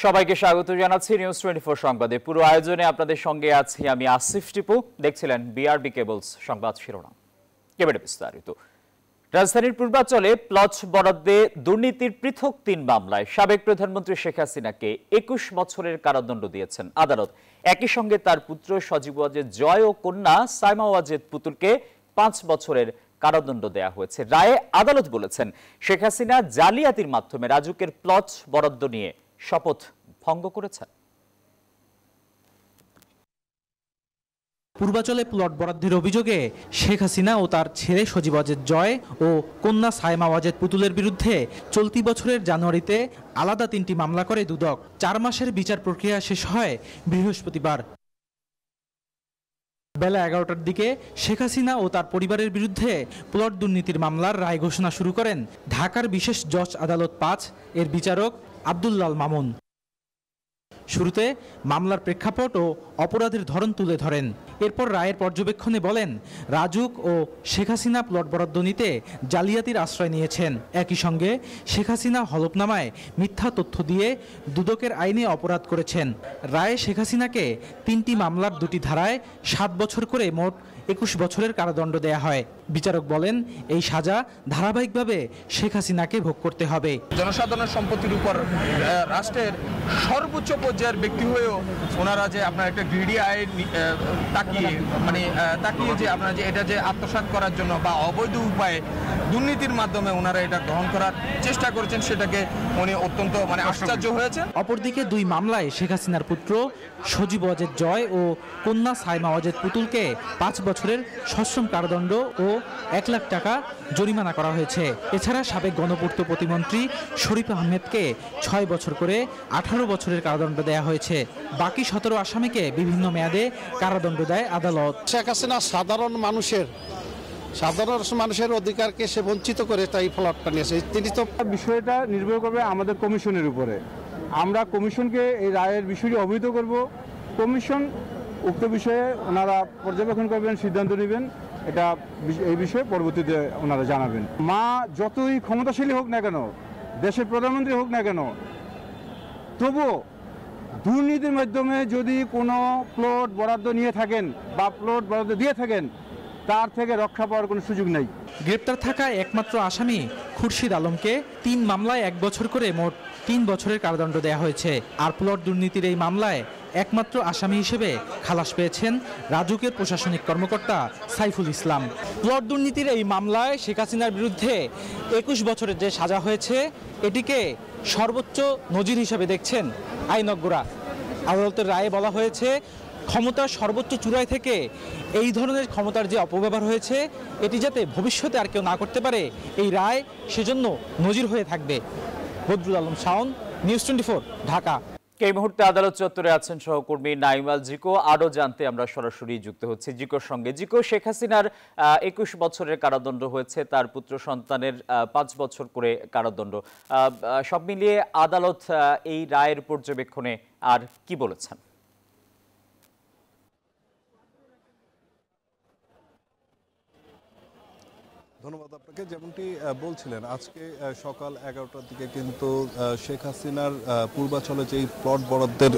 সবাইকে স্বাগত জানাচ্ছি নিউজ 24 সংবাদে। পুরো আয়োজনে আপনাদের সঙ্গে আছি আমি আসিফ টিপু। দেখছিলেন বিআরবি কেবলস সংবাদ শিরোনাম। এবারে বিস্তারিত। রাজধানীর পূর্বাঞ্চলে প্লট বরাদ্দে দুর্নীতির পৃথক ৩ মামলায় সাবেক প্রধানমন্ত্রী শেখ হাসিনাকে ২১ বছরের কারাদণ্ড দিয়েছেন আদালত। একই সঙ্গে তার পুত্র সজীব ওয়াজেদ জয় ও কন্যা সাইমা ওয়াজেদ পুতুলকে ৫ বছরের কারাদণ্ড দেয়া হয়েছে। রায়ে আদালত বলেছেন, শেখ হাসিনা জালিয়াতির মাধ্যমে রাজুকের প্লট বরাদ্দ নিয়ে শপথ ভঙ্গ করেছেন। পূর্বাঞ্চলে প্লট বরাদ্দের অভিযোগে শেখ হাসিনা ও তার ছেলে সজীব ওয়াজেদ জয় ও কন্যা সাইমা ওয়াজেদ পুতুলের বিরুদ্ধে চলতি বছরের জানুয়ারিতে আলাদা ৩টি মামলা করে দুদক। ৪ মাসের বিচার প্রক্রিয়া শেষ হয় বৃহস্পতিবার বেলা ১১টার দিকে শেখ হাসিনা ও তার পরিবারের বিরুদ্ধে প্লট দুর্নীতির মামলার রায় ঘোষণা শুরু করেন ঢাকার বিশেষ জজ আদালত ৫ এর বিচারক আব্দুল্লাল মামুন। শুরুতে মামলার প্রেক্ষাপট ও অপরাধের ধরন তুলে ধরেন। এরপর রায়ের পর্যবেক্ষণে বলেন, রাজুক ও শেখ হাসিনা প্লট বরাদ্দ নিতে জালিয়াতির আশ্রয় নিয়েছেন। একই সঙ্গে শেখ হাসিনা হলফনামায় মিথ্যা তথ্য দিয়ে দুদকের আইনে অপরাধ করেছেন। রায়ে শেখ হাসিনাকে ৩টি মামলার ২টি ধারায় ৭ বছর করে মোট ২১ বছরের কারাদণ্ড দেয়া হয়। বিচারক বলেন, এই সাজা ধারাবাহিকভাবে শেখ হাসিনাকে ভোগ করতে হবে। জনসাধারণের সম্পত্তির উপর রাষ্ট্রের সর্বোচ্চ পর্যায়ের ব্যক্তি হয়েও ওনারা যে আপনার একটা গ্রিডি আয় তাকিয়ে যে আপনারা যে এটা যে আত্মসাৎ করার জন্য বা অবৈধ উপায়ে দুর্নীতির মাধ্যমে ওনারা এটা গ্রহণ করার চেষ্টা করেছেন, সেটাকে উনি অত্যন্ত আশ্চর্য হয়েছেন। অপরদিকে ২ মামলায় শেখ হাসিনার পুত্র সজীব ওয়াজেদ জয় ও কন্যা সাইমা ওয়াজেদ পুতুলকে ৫ বছরের সশ্রম কারাদণ্ড ও ১ লাখ টাকা জরিমানা করা হয়েছে। এছাড়া সাবেক গণপূর্ত প্রতিমন্ত্রী শরীফ আহমেদকে ৬ বছর করে ১৮ বছরের কারাদণ্ড দেয়া হয়েছে। বাকি ১৭ আসামিকে বিভিন্ন মেয়াদে কারাদণ্ড দেয় আদালত। শেখ হাসিনা সাধারণ মানুষের অধিকারকে সে বঞ্চিত করে তাই ফলাফলটা নিয়েছে। তিনি তো বিষয়টা নির্ভর করবে আমাদের কমিশনের উপরে। আমরা কমিশনকে এই রায়ের বিষয়টি অবহিত করব। কমিশন উক্ত বিষয়ে ওনারা পর্যবেক্ষণ করবেন, সিদ্ধান্ত নেবেন। এই বিষয়ে পরবর্তীতে ওনারা জানাবেন। মা যতই ক্ষমতাশালী হোক না কেন, দেশের প্রধানমন্ত্রী হোক না কেন, তবুও দুর্নীতির মাধ্যমে যদি কোনো প্লট বরাদ্দ নিয়ে থাকেন বা প্লট বরাদ্দ দিয়ে থাকেন, তার থেকে রক্ষা পাওয়ার কোনো সুযোগ নেই। গ্রেপ্তার থাকা একমাত্র আসামি খুরশিদ আলমকে ৩ মামলায় ১ বছর করে মোট ৩ বছরের কারাদণ্ড দেওয়া হয়েছে। আর প্লট দুর্নীতির এই মামলায় একমাত্র আসামি হিসেবে খালাস পেয়েছেন রাজুকের প্রশাসনিক কর্মকর্তা সাইফুল ইসলাম। প্লট দুর্নীতির এই মামলায় শেখ হাসিনার বিরুদ্ধে ২১ বছরের যে সাজা হয়েছে, এটিকে সর্বোচ্চ নজির হিসেবে দেখছেন আইনজ্ঞরা। আদালতের রায়ে বলা হয়েছে, ক্ষমতার সর্বোচ্চ চূড়ায় থেকে এই ধরনের ক্ষমতার যে অপব্যবহার হয়েছে, এটি যাতে ভবিষ্যতে আর কেউ না করতে পারে, এই রায় সেজন্য নজির হয়ে থাকবে। বদরুল আলম শাওন, নিউজ 24, ঢাকা। এই মুহূর্তে আদালত চত্বরে আছেন সহকর্মী নাইমাল জিকো। আরো জানতে আমরা সরাসরি যুক্ত হচ্ছি জিকোর সঙ্গে। জিকো, শেখ হাসিনার ২১ বছরের কারাদণ্ড হয়েছে, তার পুত্র সন্তানের ৫ বছর করে কারাদণ্ড। সব মিলিয়ে আদালত এই রায়ের পর্যবেক্ষণে আর কি বলেছেন? ধন্যবাদ আপনাকে। যেমনটি বলছিলেন, আজকে সকাল ১১টার দিকে কিন্তু শেখ হাসিনার পূর্বাঞ্চলে যেই প্লট বরাদ্দের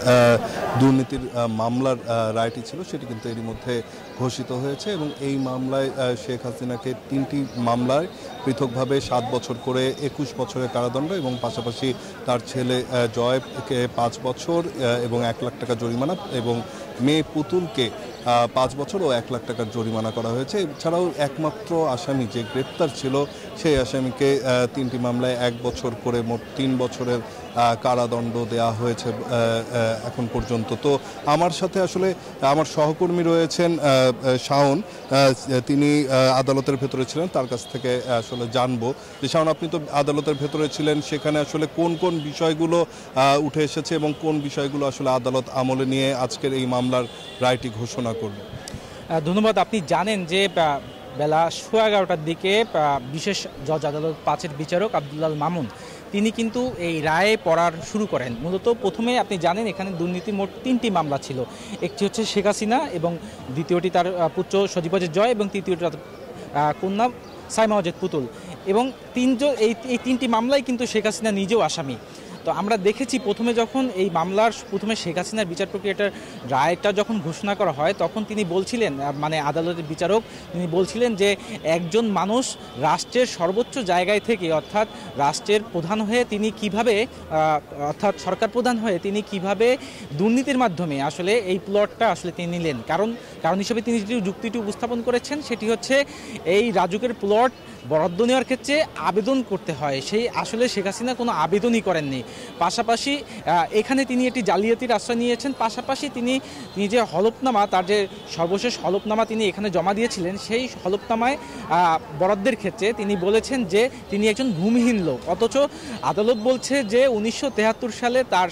দুর্নীতির মামলার রায়টি ছিল, সেটি কিন্তু এরই মধ্যে ঘোষিত হয়েছে এবং এই মামলায় শেখ হাসিনাকে ৩টি মামলায় পৃথকভাবে ৭ বছর করে ২১ বছরের কারাদণ্ড এবং পাশাপাশি তার ছেলে জয়কে ৫ বছর এবং ১ লাখ টাকা জরিমানা এবং মেয়ে পুতুলকে ৫ বছর ও ১ লাখ টাকার জরিমানা করা হয়েছে। এছাড়াও একমাত্র আসামি যে গ্রেপ্তার ছিল, সেই আসামিকে ৩টি মামলায় ১ বছর করে মোট ৩ বছরের কারাদণ্ড দেওয়া হয়েছে এখন পর্যন্ত। তো আমার সাথে আসলে আমার সহকর্মী রয়েছেন শাওন, তিনি আদালতের ভেতরে ছিলেন, তার কাছ থেকে আসলে জানবো যে শাওন, আপনি তো আদালতের ভেতরে ছিলেন, সেখানে আসলে কোন কোন বিষয়গুলো উঠে এসেছে এবং কোন বিষয়গুলো আসলে আদালত আমলে নিয়ে আজকের এই মামলার রায়টি ঘোষণা করল? ধন্যবাদ। আপনি জানেন যে বেলা 11:15টার দিকে বিশেষ জজ আদালত 5-এর বিচারক আব্দুল্লাল মামুন তিনি কিন্তু এই রায়ে পড়ার শুরু করেন। মূলত প্রথমে আপনি জানেন এখানে দুর্নীতি মোট 3টি মামলা ছিল। একটি হচ্ছে শেখ হাসিনা এবং দ্বিতীয়টি তার পুত্র সজীব ওয়াজেদ জয় এবং তৃতীয়টি তার কন্যা সাইমা ওয়াজেদ পুতুল। এবং এই 3টি মামলায় কিন্তু শেখ হাসিনা নিজেও আসামি। তো আমরা দেখেছি প্রথমে যখন এই মামলার প্রথমে শেখ হাসিনার বিচার প্রক্রিয়াটার রায়টা যখন ঘোষণা করা হয় তখন তিনি বলছিলেন, মানে আদালতের বিচারক তিনি বলছিলেন যে একজন মানুষ রাষ্ট্রের সর্বোচ্চ জায়গায় থেকে অর্থাৎ রাষ্ট্রের প্রধান হয়ে তিনি কিভাবে অর্থাৎ সরকার প্রধান হয়ে তিনি কিভাবে দুর্নীতির মাধ্যমে আসলে এই প্লটটা আসলে তিনি নিলেন। কারণ হিসেবে তিনি যে যুক্তিটি উপস্থাপন করেছেন সেটি হচ্ছে এই রাজুকের প্লট বরাদ্দ নেওয়ার ক্ষেত্রে আবেদন করতে হয়, সেই আসলে শেখ হাসিনা কোনো আবেদনই করেননি। পাশাপাশি এখানে তিনি একটি জালিয়াতির আশ্রয় নিয়েছেন। পাশাপাশি তিনি যে হলফনামা, তার যে সর্বশেষ হলফনামা তিনি এখানে জমা দিয়েছিলেন, সেই হলফনামায় বরাদ্দের ক্ষেত্রে তিনি বলেছেন যে তিনি একজন ভূমিহীন লোক, অথচ আদালত বলছে যে 1973 সালে তার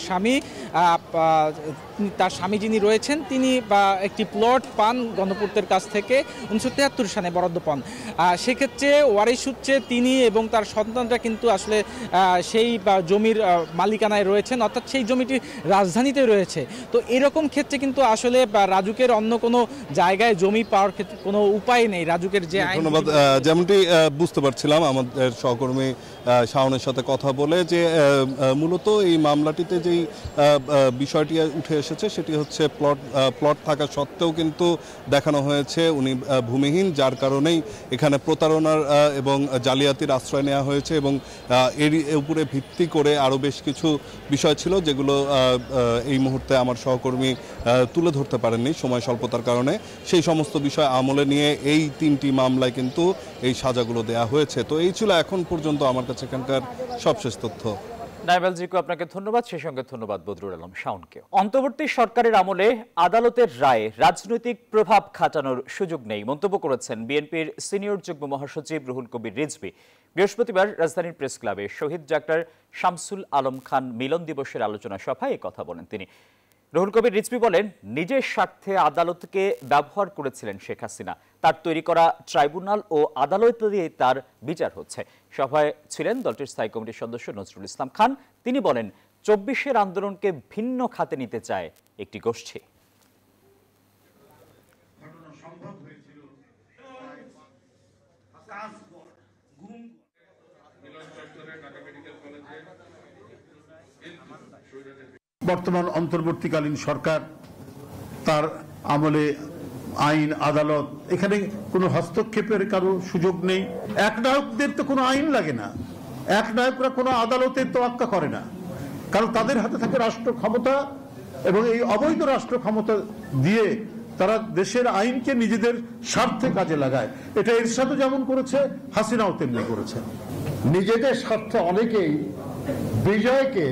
স্বামী যিনি রয়েছেন তিনি একটি প্লট পান গণপূর্তের কাছ থেকে 1973 সালে বরাদ্দ পান। সেক্ষেত্রে ওয়ারিশ সূত্রে তিনি এবং তার সন্তানরা কিন্তু আসলে সেই জমির মালিকানায় রয়েছেন, অর্থাৎ সেই জমিটি রাজধানীতে রয়েছে। তো এরকম ক্ষেত্রে কিন্তু আসলে রাজুকের অন্য কোনো জায়গায় জমি পাওয়ার ক্ষেত্রে কোনো উপায় নেই। রাজুকের যে আইন, ধন্যবাদ। যেমনটি বুঝতে পারছিলাম আমাদের সহকর্মী শাওনের সাথে কথা বলে, যে মূলত এই মামলাটিতে যেই বিষয়টি উঠে এসেছে সেটি হচ্ছে প্লট থাকা সত্ত্বেও কিন্তু দেখানো হয়েছে উনি ভূমিহীন, যার কারণেই এখানে প্রতারণার এবং জালিয়াতির আশ্রয় নেওয়া হয়েছে এবং এর উপরে ভিত্তি করে আরও বেশ কিছু বিষয় ছিল যেগুলো এই মুহূর্তে আমার সহকর্মী তুলে ধরতে পারেননি সময় স্বল্পতার কারণে। সেই সমস্ত বিষয় আমলে নিয়ে এই 3টি মামলায় কিন্তু এই সাজাগুলো দেয়া হয়েছে। তো এই ছিল এখন পর্যন্ত আমার কাছে এখানকার সবশেষ তথ্য। নাইবাল জিকু, আপনাকে ধন্যবাদ। সেই সঙ্গে ধন্যবাদ বদরুল আলম শাওনকে। অন্তর্বর্তী সরকারের আমলে আদালতের রায়ে রাজনৈতিক প্রভাব খাটানোর সুযোগ নেই মন্তব্য করেছেন বিএনপির সিনিয়র যুগ্ম মহাসচিব রুহুল কবির রিজভী। বৃহস্পতিবার রাজধানীর প্রেস ক্লাবে শহীদ ডাক্তার শামসুল আলম খান মিলন দিবসের আলোচনা সভায় কথা বলেন তিনি। রুহুল কবির রিজভী বলেন, নিজের স্বার্থে আদালতকে ব্যবহার করেছিলেন শেখ হাসিনা। তার তৈরি করা ট্রাইব্যুনাল ও আদালত দিয়ে তার বিচার হচ্ছে। সভায় ছিলেন দলটির স্থায়ী কমিটির সদস্য নজরুল ইসলাম খান। তিনি বলেন, 24-এর আন্দোলনকে ভিন্ন খাতে নিতে চায় একটি গোষ্ঠী। বর্তমান অন্তর্বর্তীকালীন সরকার তার আমলে আইন আদালত এখানে কোনো হস্তক্ষেপের কারো সুযোগ নেই। একনায়কদের তো কোনো আইন লাগে না, একনায়করা কোনো আদালতের তোয়াক্কা করে না, কারণ তাদের হাতে থাকে রাষ্ট্র ক্ষমতা এবং এই অবৈধ রাষ্ট্র ক্ষমতা দিয়ে তারা দেশের আইনকে নিজেদের স্বার্থে কাজে লাগায়। এটা এরশাদও যেমন করেছে, হাসিনাও তেমনি করেছে। নিজেদের স্বার্থে অনেকেই বিজয়কে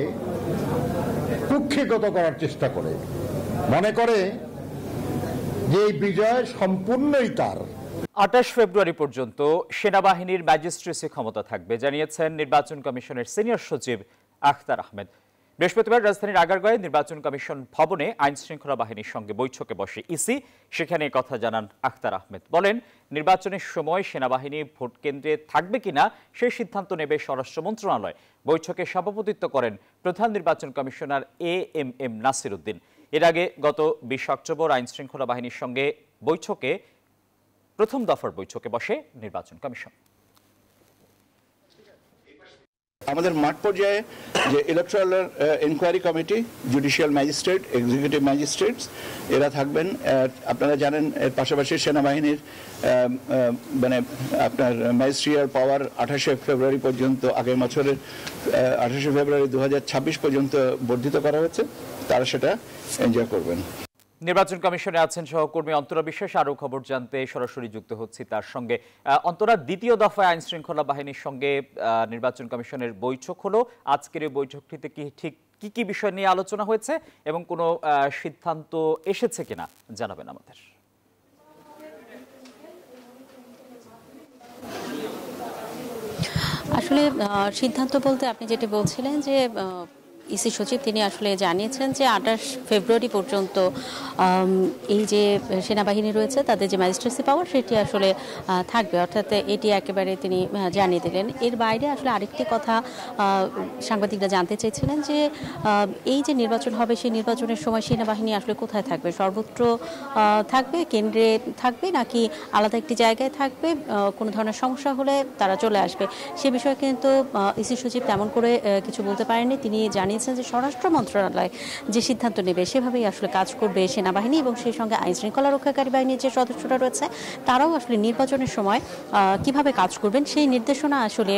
কুক্ষিগত করার চেষ্টা করে, মনে করে যে এই বিজয় সম্পূর্ণই তার। 28 ফেব্রুয়ারি পর্যন্ত সেনাবাহিনীর ম্যাজিস্ট্রেসি ক্ষমতা থাকবে জানিয়েছেন নির্বাচন কমিশনের সিনিয়র সচিব আখতার আহমেদ। বৃহস্পতিবার রাজধানীর আগারগাঁওয়ে নির্বাচন কমিশন ভবনে আইন শৃঙ্খলা বাহিনীর সঙ্গে বৈঠকে বসে ইসি। সেখানে কথা জানান আখতার আহমেদ। বলেন, নির্বাচনের সময় সেনাবাহিনী ভোট কেন্দ্রে থাকবে কিনা সেই সিদ্ধান্ত নেবে স্বরাষ্ট্র মন্ত্রণালয়। বৈঠকে সভাপতিত্ব করেন প্রধান নির্বাচন কমিশনার এএমএম নাসির উদ্দিন। এর আগে গত 20 অক্টোবর আইন শৃঙ্খলা বাহিনীর সঙ্গে প্রথম দফার বৈঠকে বসে নির্বাচন কমিশন। আমাদের মাঠ পর্যায়ে যে electoral inquiry committee, judicial magistrate, executive magistrates এরা থাকবেন। আপনারা জানেন এর পাশাপাশি সেনাবাহিনীর মানে আপনার ম্যাজিস্ট্রিয়াল পাওয়ার 28 ফেব্রুয়ারি পর্যন্ত, আগের বছরের 28 ফেব্রুয়ারি 2026 পর্যন্ত বর্ধিত করা হয়েছে। তারা সেটা এনজয় করবেন। নির্বাচন কমিশনে আছেন সহকর্মী অন্তরা বিশ্বাস। আরও খবর জানতে সরাসরি যুক্ত হচ্ছি তার সঙ্গে। অন্তরা, দ্বিতীয় দফায় আইন শৃঙ্খলা বাহিনীর সঙ্গে নির্বাচন কমিশনের বৈঠক হলো। আজকের এই বৈঠকটিতে কি বিষয় নিয়ে আলোচনা হয়েছে এবং কোনো সিদ্ধান্ত এসেছে কিনা জানাবেন আমাদের। আসলে সিদ্ধান্ত বলতে আপনি যেটা বলছিলেন যে ইসি সচিব তিনি আসলে জানিয়েছেন যে 28 ফেব্রুয়ারি পর্যন্ত এই যে সেনাবাহিনী রয়েছে তাদের যে ম্যাজিস্ট্রেসি পাওয়ার সেটি আসলে থাকবে, অর্থাৎ এটি একেবারে তিনি জানিয়ে দিলেন। এর বাইরে আসলে আরেকটি কথা সাংবাদিকরা জানতে চেয়েছিলেন যে এই যে নির্বাচন হবে সেই নির্বাচনের সময় সেনাবাহিনী আসলে কোথায় থাকবে, সর্বত্র থাকবে, কেন্দ্রে থাকবে নাকি আলাদা একটি জায়গায় থাকবে, কোনো ধরনের সমস্যা হলে তারা চলে আসবে, সে বিষয়ে কিন্তু ইসি সচিব তেমন করে কিছু বলতে পারেননি। তিনি জানিয়েছেন যে স্বরাষ্ট্র মন্ত্রণালয় যে সিদ্ধান্ত নেবে সেভাবেই আসলে কাজ করবে সেনাবাহিনী এবং সেই সঙ্গে আইন শৃঙ্খলা রক্ষাকারী বাহিনীর যে সদস্যরা রয়েছে তারাও আসলে নির্বাচনের সময় কিভাবে কাজ করবেন সেই নির্দেশনা আসলে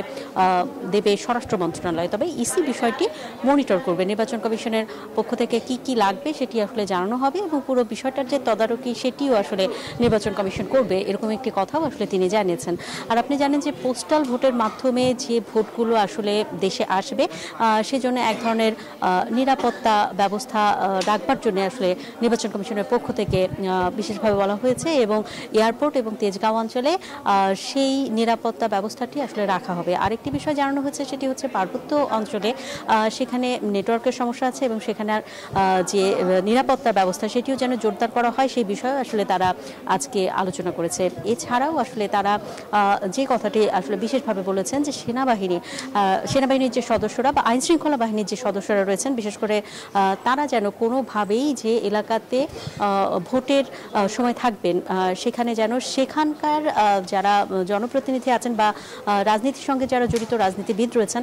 দেবে স্বরাষ্ট্র মন্ত্রণালয়। তবে ইসি বিষয়টি মনিটর করবে, নির্বাচন কমিশনের পক্ষ থেকে কি কি লাগবে সেটি আসলে জানানো হবে এবং পুরো বিষয়টার যে তদারকি সেটিও আসলে নির্বাচন কমিশন করবে, এরকম একটি কথাও আসলে তিনি জানিয়েছেন। আর আপনি জানেন যে পোস্টাল ভোটের মাধ্যমে যে ভোটগুলো আসলে দেশে আসবে সেজন্য এক ধরনের নিরাপত্তা ব্যবস্থা রাখবার জন্য আসলে নির্বাচন কমিশনের পক্ষ থেকে বিশেষভাবে বলা হয়েছে এবং এয়ারপোর্ট এবং তেজগাঁও অঞ্চলে সেই নিরাপত্তা ব্যবস্থাটি আসলে রাখা হবে। আরেকটি বিষয় জানানো হয়েছে সেটি হচ্ছে পার্বত্য অঞ্চলে সেখানে নেটওয়ার্কের সমস্যা আছে এবং সেখানে যে নিরাপত্তা ব্যবস্থা সেটিও যেন জোরদার করা হয় সেই বিষয়ে আসলে তারা আজকে আলোচনা করেছে। এছাড়াও আসলে তারা যে কথাটি আসলে বিশেষভাবে বলেছেন যে সেনাবাহিনীর যে সদস্যরা বা আইন শৃঙ্খলা বাহিনীর যে সদস্যরা রয়েছেন বিশেষ করে তারা যেন কোনোভাবেই যে এলাকাতে ভোটের সময় থাকবেন সেখানে যেন সেখানকার যারা জনপ্রতিনিধি আছেন বা রাজনীতির সঙ্গে যারা জড়িত রাজনীতিবিদ রয়েছেন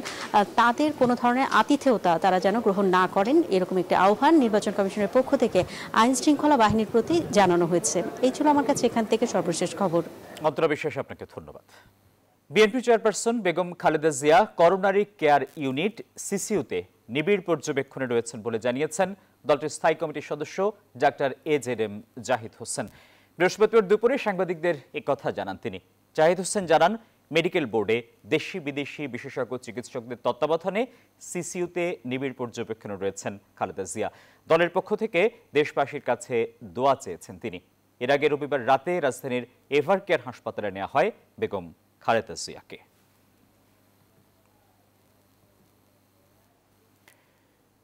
তাদের কোনো ধরনের আতিথেয়তা তারা যেন গ্রহণ না করেন, এরকম একটি আহ্বান নির্বাচন কমিশনের পক্ষ থেকে আইন শৃঙ্খলা বাহিনীর প্রতি জানানো হয়েছে। এই ছিল আমার কাছে এখান থেকে সর্বশেষ খবর। অন্তরা বিশ্বাস, আপনাকে ধন্যবাদ। BNP chairperson Begum Khaleda Zia coronary care unit সিসিইউতে নিবিড় পর্যবেক্ষণে রয়েছেন বলে জানিয়েছেন দলটির স্থায়ী কমিটির সদস্য ডাক্তার এজেডএম জাহিদ হোসেন। বৃহস্পতিবার দুপুরে সাংবাদিকদের এই কথা জানান তিনি। জাহিদ হোসেন জানান, মেডিকেল বোর্ডে দেশি বিদেশি বিশেষজ্ঞ চিকিৎসকদের তত্ত্বাবধানে সিসিইউতে নিবিড় পর্যবেক্ষণে রয়েছেন খালেদা জিয়া। দলের পক্ষ থেকে দেশবাসীর কাছে দোয়া চেয়েছেন তিনি। এর আগে রবিবার রাতে রাজধানীর এভারকেয়ার হাসপাতালে নেওয়া হয় বেগম খালেদা জিয়াকে।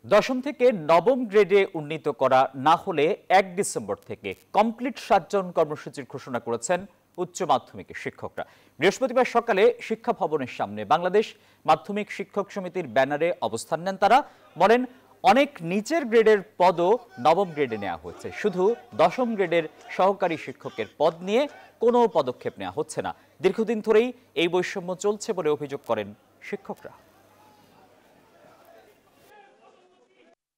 দশম থেকে নবম গ্রেডে উন্নীত করা না হলে 1 ডিসেম্বর থেকে কমপ্লিট 7 জন কর্মসূচির ঘোষণা করেছেন উচ্চ মাধ্যমিকের শিক্ষকরা। বৃহস্পতিবার সকালে শিক্ষা ভবনের সামনে বাংলাদেশ মাধ্যমিক শিক্ষক সমিতির ব্যানারে অবস্থান নেন তারা। বলেন, অনেক নিচের গ্রেডের পদও নবম গ্রেডে নেওয়া হয়েছে, শুধু দশম গ্রেডের সহকারী শিক্ষকের পদ নিয়ে কোনো পদক্ষেপ নেওয়া হচ্ছে না। দীর্ঘদিন ধরেই এই বৈষম্য চলছে বলে অভিযোগ করেন শিক্ষকরা।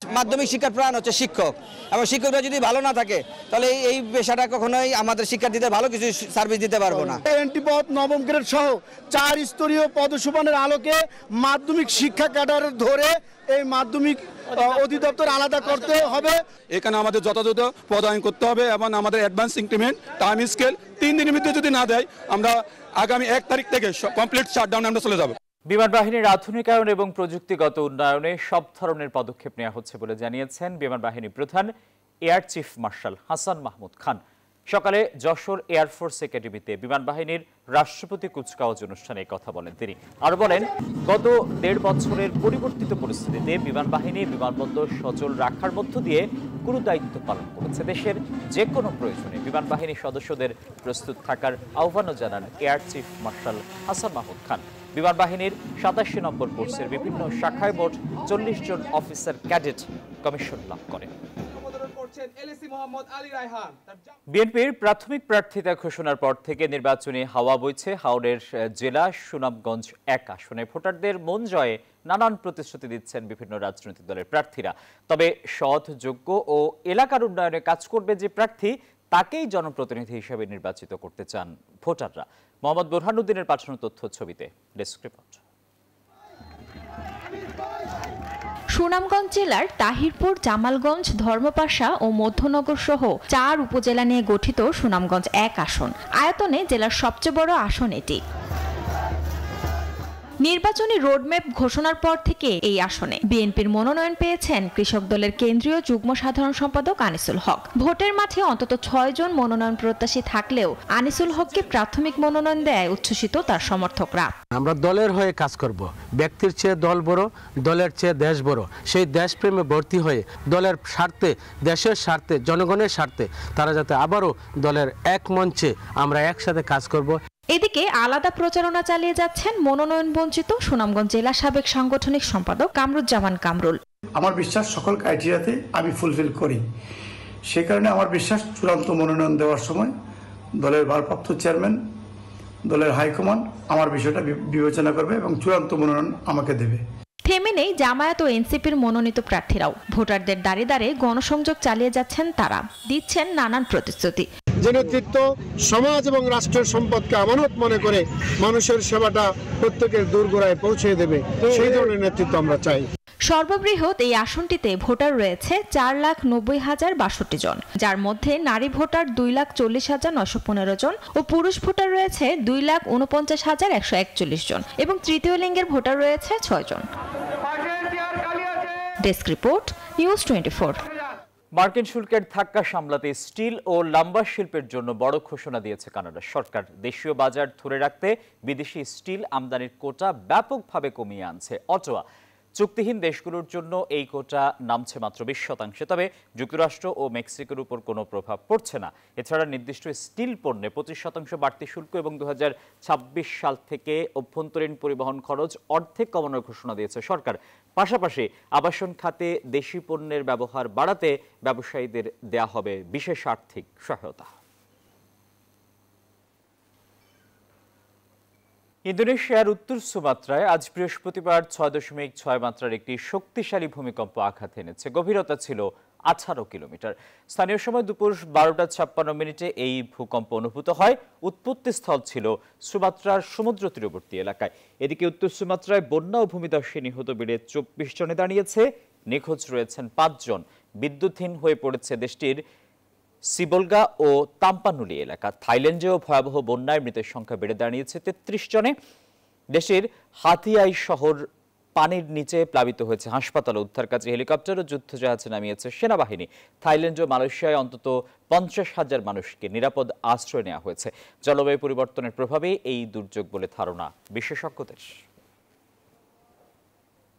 মাধ্যমিক শিক্ষার প্রাণ হচ্ছে শিক্ষক, এবং শিক্ষকরা যদি ভালো না থাকে তাহলে এই পেশাটা কখনোই আমাদের শিক্ষার্থীদের ভালো কিছু সার্ভিস দিতে পারবো না। এনটি পদ নবম গ্রেড সহ 4 স্তরীয় পদসুপানের আলোকে মাধ্যমিক শিক্ষা ক্যাডার ধরে এই মাধ্যমিক অধিদপ্তর আলাদা করতে হবে। এখানে আমাদের যথাযথ পদায়ন করতে হবে এবং আমাদের অ্যাডভান্স ইনক্রিমেন্ট টাইম স্কেল 3 দিনের মধ্যে যদি না দেয় আমরা আগামী 1 তারিখ থেকে কমপ্লিট শাটডাউনে আমরা চলে যাব। বিমান বাহিনীর আধুনিকায়ন এবং প্রযুক্তিগত উন্নয়নে সব ধরনের পদক্ষেপ নেওয়া হচ্ছে বলে জানিয়েছেন বিমান বাহিনী প্রধান air chief marshal Hasan Mahmud Khan. সকালে যশোর এয়ারফোর্স একাডেমিতে বিমান বাহিনীর রাষ্ট্রপতি কুচকাওয়াজ অনুষ্ঠানে কথা বলেন তিনি। আর বলেন, গত 1.5 বছরের পরিবর্তিত পরিস্থিতিতে বিমান বাহিনী বিমানবন্দর সচল রাখার মধ্য দিয়ে গুরু দায়িত্ব পালন করেছে। দেশের যে কোনো প্রয়োজনে বিমান বাহিনীর সদস্যদের প্রস্তুত থাকার আহ্বানও জানান air chief marshal Hasan Mahmud Khan. বিমান বাহিনীর 87 নম্বর কোর্সের বিভিন্ন শাখায় মোট 40 জন অফিসার ক্যাডেট কমিশন লাভ করেন। বিএনপির প্রাথমিক প্রার্থিতা ঘোষণার পর থেকে নির্বাচনী হাওয়া বইছে হাওড়ের জেলা সুনামগঞ্জ 1 আসনে। ভোটারদের মন জয়ে নানান প্রতিশ্রুতি দিচ্ছেন বিভিন্ন রাজনৈতিক দলের প্রার্থীরা। তবে সৎ, যোগ্য ও এলাকার উন্নয়নে কাজ করবে যে প্রার্থী তাকেই জনপ্রতিনিধি হিসেবে নির্বাচিত করতে চান ভোটাররা। মোহাম্মদ বোরহানুদ্দিনের পাঠানো তথ্য ছবিতে ডেস্ক রিপোর্ট। সুনামগঞ্জ জেলার তাহিরপুর, জামালগঞ্জ, ধর্মপাশা ও মধ্যনগর সহ 4 উপজেলা নিয়ে গঠিত সুনামগঞ্জ 1 আসন। আয়তনে জেলার সবচেয়ে বড় আসন এটি। নির্বাচনী রোডম্যাপ ঘোষণার পর থেকে এই আসনে বিএনপির মনোনয়ন পেয়েছেন কৃষক দলের কেন্দ্রীয় যুগ্ম সাধারণ সম্পাদক আনিসুল হক। ভোটের মাঠে অন্তত 6 জন মনোনয়ন প্রত্যাশী থাকলেও আনিসুল হককে প্রাথমিক মনোনয়ন দেয় উচ্ছ্বসিত তার সমর্থকরা। আমরা দলের হয়ে কাজ করব, ব্যক্তির চেয়ে দল বড়, দলের চেয়ে দেশ বড়। সেই দেশপ্রেমে ভর্তি হয়ে দলের স্বার্থে, দেশের স্বার্থে, জনগণের স্বার্থে তারা যাতে আবারও দলের এক মঞ্চে আমরা একসাথে কাজ করব। এদিকে আলাদা প্রচারণা চালিয়ে যাচ্ছেন মনোনয়ন বঞ্চিত সুনামগঞ্জ জেলা সাবেক সাংগঠনিক সম্পাদক কামরুজ্জামান কামরুল। আমার বিশ্বাস সকল ক্রাইটেরিয়াতে আমি ফুলফিল করি, সে কারণে আমার বিশ্বাস চূড়ান্ত মনোনয়ন দেওয়ার সময় দলের ভারপ্রাপ্ত চেয়ারম্যান, দলের হাইকমান্ড আমার বিষয়টা বিবেচনা করবে এবং চূড়ান্ত মনোনয়ন আমাকে দেবে। থেমে নেই জামায়াত ও এনসিপির মনোনীত প্রার্থীরাও। ভোটারদের দাঁড়ে দাঁড়ে গণসংযোগ চালিয়ে যাচ্ছেন তারা, দিচ্ছেন নানান প্রতিশ্রুতি। যে নেতৃত্ব সমাজ এবং রাষ্ট্রের সম্পদকে আমানত মনে করে মানুষের সেবাটা প্রত্যেকের দোরগোড়ায় পৌঁছে দেবে, সেই ধরনের নেতৃত্ব আমরা চাই। সর্ববৃহৎ এই আসনটিতে ভোটার রয়েছে 4,90,062 জন, যার মধ্যে নারী ভোটার 2,40,915 জন ও পুরুষ ভোটার রয়েছে 2,49,141 জন এবং তৃতীয় লিঙ্গের ভোটার রয়েছে 6 জন। Desk report, news 24। মার্কিন শুল্কের ধাক্কা সামলাতে স্টিল ও লাম্বার শিল্পের জন্য বড় ঘোষণা দিয়েছে কানাডা সরকার। দেশীয় বাজার ধরে রাখতে বিদেশি স্টিল আমদানির কোটা ব্যাপকভাবে কমিয়ে আনছে অটোয়া। চুক্তিহীন দেশগুলোর জন্য এই কোটা নামছে মাত্র 20%, তবে যুক্তরাষ্ট্র ও মেক্সিকোর উপর কোনো প্রভাব পড়ছে না। এছাড়া নির্দিষ্ট স্টিল পণ্যে 25% বাড়তি শুল্ক এবং 2026 সাল থেকে অভ্যন্তরীণ পরিবহন খরচ অর্ধেক কমানোর ঘোষণা দিয়েছে সরকার। পাশাপাশি আবাসন খাতে দেশি পণ্যের ব্যবহার বাড়াতে ব্যবসায়ীদের দেয়া হবে বিশেষ আর্থিক সহায়তা। ইন্দোনেশিয়ার উত্তর সুমাত্রায় আজ বৃহস্পতিবার 6.6 মাত্রার একটি শক্তিশালী ভূমিকম্প আঘাত এনেছে। গভীরতা ছিল 18 কিলোমিটার। স্থানীয় সময় দুপুর 12:56 এই ভূকম্প অনুভূত হয়। উৎপত্তিস্থল ছিল সুমাত্রার সমুদ্র তীরবর্তী এলাকায়। এদিকে উত্তর সুমাত্রায় বন্যা ও ভূমিধসে নিহত বেড়ে 24 জনে দাঁড়িয়েছে। নিখোঁজ রয়েছেন 5 জন। বিদ্যুৎহীন হয়ে পড়েছে দেশটির সিবলগা ও তাম্পানুলি এলাকা। থাইল্যান্ডেও ভয়াবহ বন্যায় মৃতের সংখ্যা বেড়ে দাঁড়িয়েছে 33 জনে। দেশের হাতিয়াই শহর পানির নিচে প্লাবিত হয়েছে। হাসপাতালে উদ্ধার কাজে হেলিকপ্টার ও যুদ্ধজাহাজে নামিয়েছে সেনাবাহিনী। থাইল্যান্ড ও মালয়েশিয়ায় অন্তত 50,000 মানুষকে নিরাপদ আশ্রয় নেওয়া হয়েছে। জলবায়ু পরিবর্তনের প্রভাবে এই দুর্যোগ বলে ধারণা বিশেষজ্ঞদের।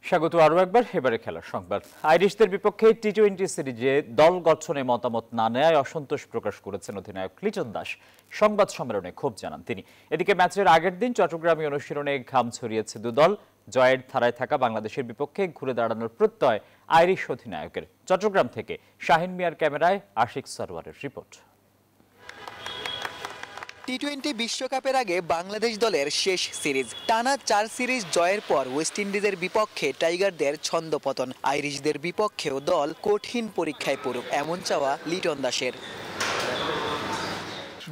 স্বাগত আরও একবার, এবারে খেলার সংবাদ। আইরিশদের বিপক্ষে টি-20 সিরিজে দল গঠনে মতামত না নেওয়ায় অসন্তোষ প্রকাশ করেছেন অধিনায়ক লিটন দাস। সংবাদ সম্মেলনে ক্ষোভ জানান তিনি। এদিকে ম্যাচের আগের দিন চট্টগ্রামে অনুশীলনে ঘাম ছড়িয়েছে দুদল। জয়ের ধারায় থাকা বাংলাদেশের বিপক্ষে ঘুরে দাঁড়ানোর প্রত্যয় আইরিশ অধিনায়কের। চট্টগ্রাম থেকে শাহিন মিয়ার ক্যামেরায় আশিক সরওয়ারের রিপোর্ট। টি-20 বিশ্বকাপের আগে বাংলাদেশ দলের শেষ সিরিজ, টানা 4 সিরিজ জয়ের পর ওয়েস্ট ইন্ডিজের বিপক্ষে টাইগারদের ছন্দপতন। আইরিশদের বিপক্ষেও দল কঠিন পরীক্ষায় পড়ুক, এমন চাওয়া লিটন দাসের।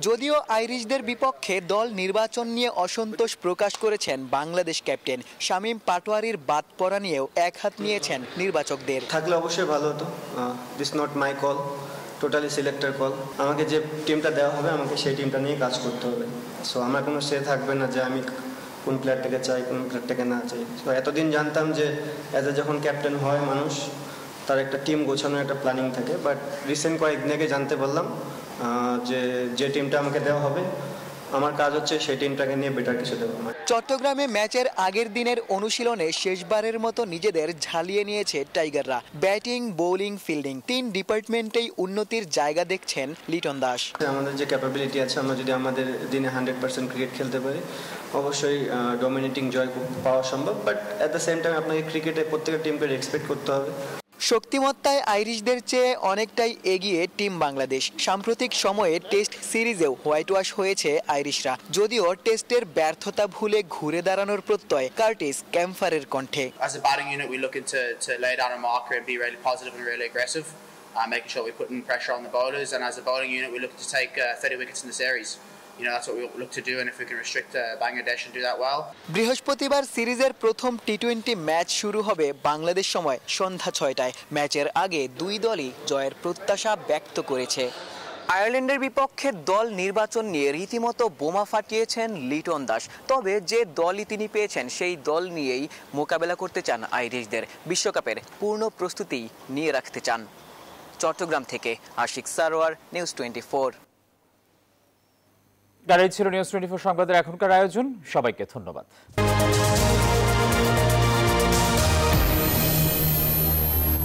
যদিও আইরিশদের বিপক্ষে দল নির্বাচন নিয়ে অসন্তোষ প্রকাশ করেছেন বাংলাদেশ ক্যাপ্টেন শামীম পাটোয়ারির বাদ পড়া নিয়েও এক হাত নিয়েছেন নির্বাচকদের। থাকলে অবশ্যই ভালো হতো, this not my call, totally selector call. আমাকে যে টিমটা দেওয়া হবে আমাকে সেই টিমটা নিয়ে কাজ করতে হবে। সো আমার কোনো সে থাকবে না যে আমি কোন প্লেয়ারটাকে চাই, কোন প্লেয়ারটাকে না চাই। সো এতদিন জানতাম যে যখন ক্যাপ্টেন হয় মানুষ, তার একটা টিম গোছানোর একটা প্ল্যানিং থাকে, বাট রিসেন্ট কয়েকদিন আগে জানতে পারলাম যে টিমটা আমাকে দেওয়া হবে আমার কাজ হচ্ছে সেই টিমটাকে নিয়ে বেটার কিছু দেবো। চট্টগ্রামে ম্যাচের আগের দিনের অনুশীলনে শেষবারের মতো নিজেদের ঝালিয়ে নিয়েছে টাইগাররা। ব্যাটিং, বোলিং, ফিল্ডিং 3 ডিপার্টমেন্টেই উন্নতির জায়গা দেখছেন লিটন দাস। আমাদের যে ক্যাপাবিলিটি আছে, আমরা যদি আমাদের দিনে 100% ক্রিকেট খেলতে পারি অবশ্যই ডমিনেটিং জয় পাওয়া সম্ভব, but at the same time আপনাকে ক্রিকেটে প্রত্যেকটা টিমকে রেসপেক্ট করতে হবে। শক্তিমত্তায় আইরিশদের চেয়ে অনেকটাই এগিয়ে টিম বাংলাদেশ। সাম্প্রতিক সময়ে টেস্ট সিরিজেও হোয়াইট ওয়াশ হয়েছে আইরিশরা, যদিও টেস্টের ব্যর্থতা ভুলে ঘুরে দাঁড়ানোর প্রত্যয় কার্টিস ক্যাম্পারের কণ্ঠে। As a batting unit, we're looking to lay down a marker and be really positive and really aggressive, making sure we're putting pressure on the bowlers. And as a bowling unit, we're looking to take 30 wickets in the series. You know, that's what we look to do, and if we can restrict Bangladesh and do that well. বৃহস্পতিবার সিরিজের প্রথম টি-20 match শুরু হবে বাংলাদেশ সময় সন্ধ্যা 6টায়। ম্যাচের আগে দুই দলই জয়ের প্রত্যাশা ব্যক্ত করেছে। আয়ারল্যান্ডের বিপক্ষে দল নির্বাচন নিয়ে রীতিমতো বোমা ফাটিয়েছেন লিটন দাস। তবে যে দলই তিনি পেয়েছেন সেই দল নিয়েই মোকাবেলা করতে চান আইরিশদের। বিশ্বকাপের পূর্ণ প্রস্তুতি নিয়ে রাখতে চান। চট্টগ্রাম থেকে আশিক সারোয়ার, নিউজ 24। ছিল নিউজ 24 সংবাদের এখনকার আয়োজন। সবাইকে ধন্যবাদ।